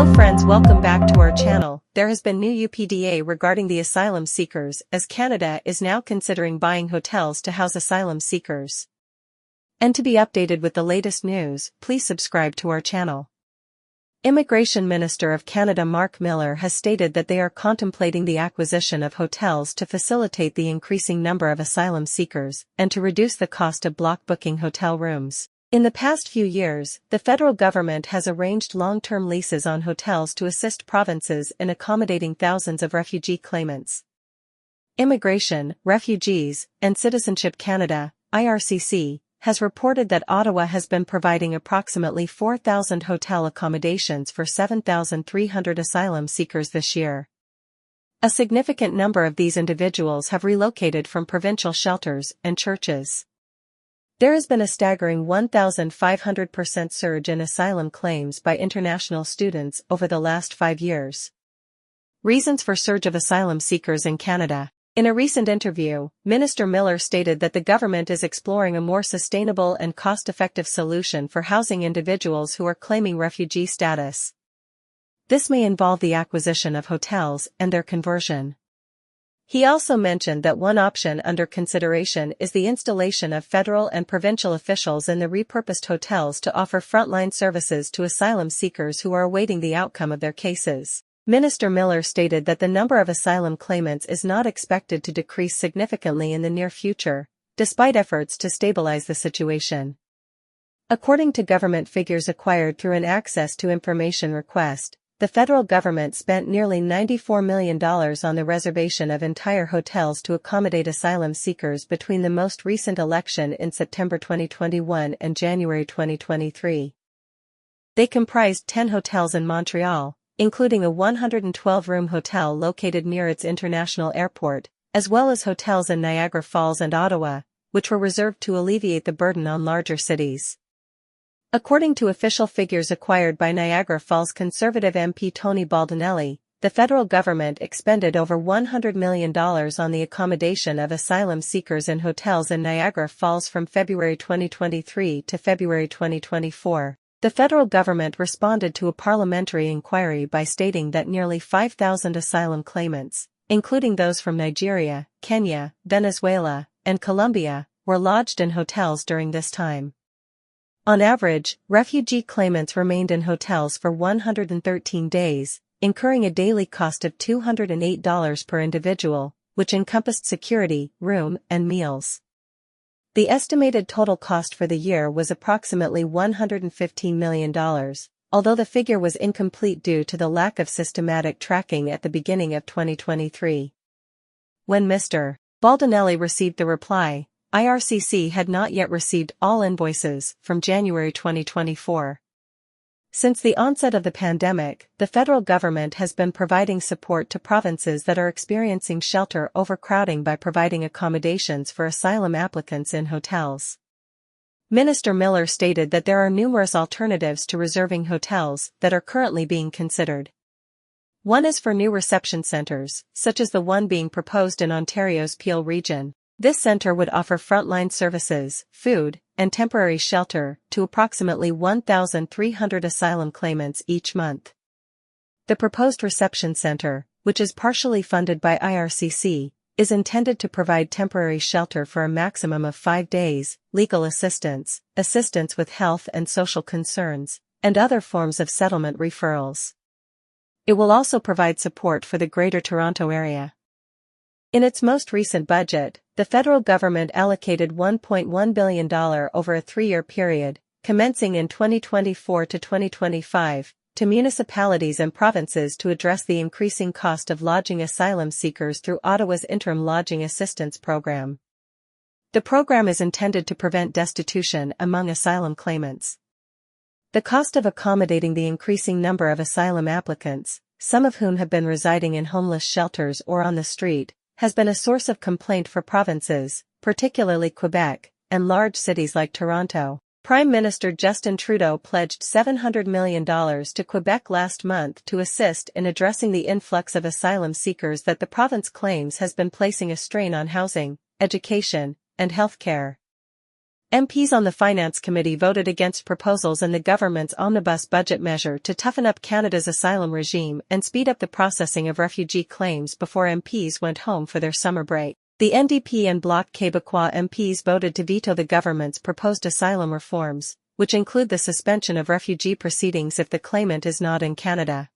Hello friends, welcome back to our channel. There has been new UPDA regarding the asylum seekers, as Canada is now considering buying hotels to house asylum seekers. And to be updated with the latest news, please subscribe to our channel. Immigration Minister of Canada Mark Miller has stated that they are contemplating the acquisition of hotels to facilitate the increasing number of asylum seekers and to reduce the cost of block booking hotel rooms. In the past few years, the federal government has arranged long-term leases on hotels to assist provinces in accommodating thousands of refugee claimants. Immigration, Refugees, and Citizenship Canada, IRCC, has reported that Ottawa has been providing approximately 4,000 hotel accommodations for 7,300 asylum seekers this year. A significant number of these individuals have relocated from provincial shelters and churches. There has been a staggering 1,500% surge in asylum claims by international students over the last 5 years. Reasons for surge of asylum seekers in Canada. In a recent interview, Minister Miller stated that the government is exploring a more sustainable and cost-effective solution for housing individuals who are claiming refugee status. This may involve the acquisition of hotels and their conversion. He also mentioned that one option under consideration is the installation of federal and provincial officials in the repurposed hotels to offer frontline services to asylum seekers who are awaiting the outcome of their cases. Minister Miller stated that the number of asylum claimants is not expected to decrease significantly in the near future, despite efforts to stabilize the situation. According to government figures acquired through an Access to Information request, the federal government spent nearly $94 million on the reservation of entire hotels to accommodate asylum seekers between the most recent election in September 2021 and January 2023. They comprised 10 hotels in Montreal, including a 112-room hotel located near its international airport, as well as hotels in Niagara Falls and Ottawa, which were reserved to alleviate the burden on larger cities. According to official figures acquired by Niagara Falls Conservative MP Tony Baldinelli, the federal government expended over $100 million on the accommodation of asylum seekers in hotels in Niagara Falls from February 2023 to February 2024. The federal government responded to a parliamentary inquiry by stating that nearly 5,000 asylum claimants, including those from Nigeria, Kenya, Venezuela, and Colombia, were lodged in hotels during this time. On average, refugee claimants remained in hotels for 113 days, incurring a daily cost of $208 per individual, which encompassed security, room, and meals. The estimated total cost for the year was approximately $115 million, although the figure was incomplete due to the lack of systematic tracking at the beginning of 2023. When Mr. Baldinelli received the reply, IRCC had not yet received all invoices from January 2024. Since the onset of the pandemic, the federal government has been providing support to provinces that are experiencing shelter overcrowding by providing accommodations for asylum applicants in hotels. Minister Miller stated that there are numerous alternatives to reserving hotels that are currently being considered. One is for new reception centers, such as the one being proposed in Ontario's Peel region. This center would offer frontline services, food, and temporary shelter to approximately 1,300 asylum claimants each month. The proposed reception center, which is partially funded by IRCC, is intended to provide temporary shelter for a maximum of 5 days, legal assistance, assistance with health and social concerns, and other forms of settlement referrals. It will also provide support for the Greater Toronto Area. In its most recent budget, the federal government allocated $1.1 billion over a 3-year period, commencing in 2024 to 2025, to municipalities and provinces to address the increasing cost of lodging asylum seekers through Ottawa's Interim Lodging Assistance Program. The program is intended to prevent destitution among asylum claimants. The cost of accommodating the increasing number of asylum applicants, some of whom have been residing in homeless shelters or on the street, has been a source of complaint for provinces, particularly Quebec, and large cities like Toronto. Prime Minister Justin Trudeau pledged $700 million to Quebec last month to assist in addressing the influx of asylum seekers that the province claims has been placing a strain on housing, education, and health care. MPs on the Finance Committee voted against proposals in the government's omnibus budget measure to toughen up Canada's asylum regime and speed up the processing of refugee claims before MPs went home for their summer break. The NDP and Bloc Québécois MPs voted to veto the government's proposed asylum reforms, which include the suspension of refugee proceedings if the claimant is not in Canada.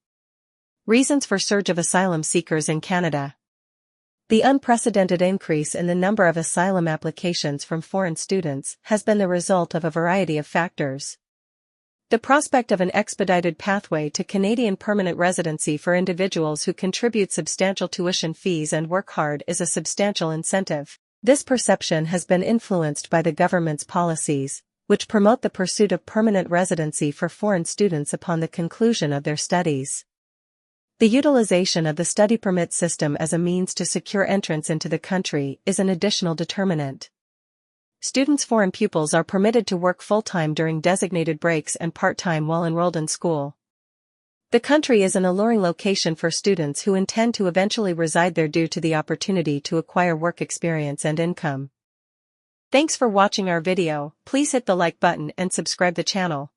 Reasons for surge of asylum seekers in Canada. The unprecedented increase in the number of asylum applications from foreign students has been the result of a variety of factors. The prospect of an expedited pathway to Canadian permanent residency for individuals who contribute substantial tuition fees and work hard is a substantial incentive. This perception has been influenced by the government's policies, which promote the pursuit of permanent residency for foreign students upon the conclusion of their studies. The utilization of the study permit system as a means to secure entrance into the country is an additional determinant. Foreign pupils are permitted to work full-time during designated breaks and part-time while enrolled in school. The country is an alluring location for students who intend to eventually reside there due to the opportunity to acquire work experience and income. Thanks for watching our video. Please hit the like button and subscribe the channel.